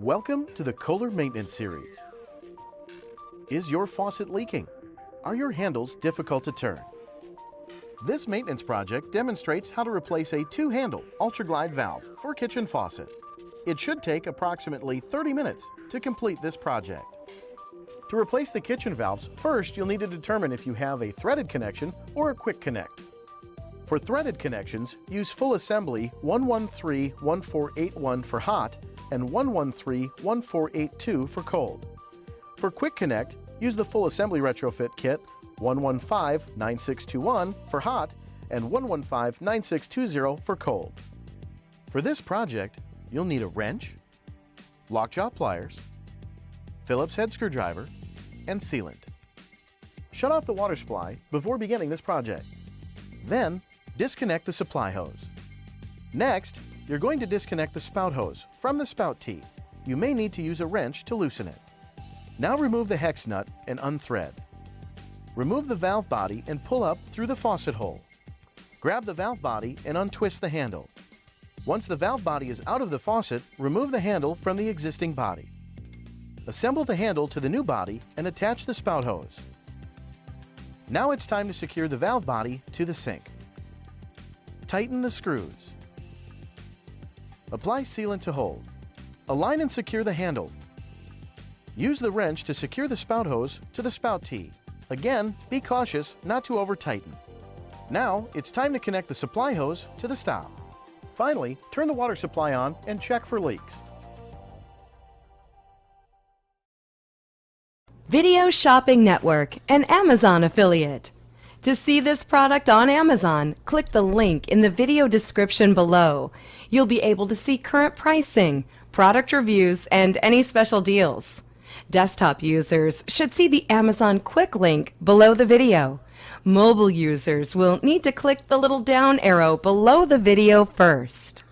Welcome to the Kohler Maintenance Series. Is your faucet leaking? Are your handles difficult to turn? This maintenance project demonstrates how to replace a two-handle UltraGlide valve for kitchen faucet. It should take approximately 30 minutes to complete this project. To replace the kitchen valves, first you'll need to determine if you have a threaded connection or a quick connect. For threaded connections, use full assembly 113-1481 for hot and 113-1482 for cold. For quick connect, use the full assembly retrofit kit 115-9621 for hot and 115-9620 for cold. For this project, you'll need a wrench, lockjaw pliers, Phillips head screwdriver, and sealant. Shut off the water supply before beginning this project. Then, disconnect the supply hose. Next, you're going to disconnect the spout hose from the spout tee. You may need to use a wrench to loosen it. Now remove the hex nut and unthread. Remove the valve body and pull up through the faucet hole. Grab the valve body and untwist the handle. Once the valve body is out of the faucet, remove the handle from the existing body. Assemble the handle to the new body and attach the spout hose. Now it's time to secure the valve body to the sink. Tighten the screws. Apply sealant to hold. Align and secure the handle. Use the wrench to secure the spout hose to the spout tee. Again, be cautious not to over-tighten. Now, it's time to connect the supply hose to the stop. Finally, turn the water supply on and check for leaks. Video Shopping Network, an Amazon affiliate. To see this product on Amazon, click the link in the video description below. You'll be able to see current pricing, product reviews, and any special deals. Desktop users should see the Amazon quick link below the video. Mobile users will need to click the little down arrow below the video first.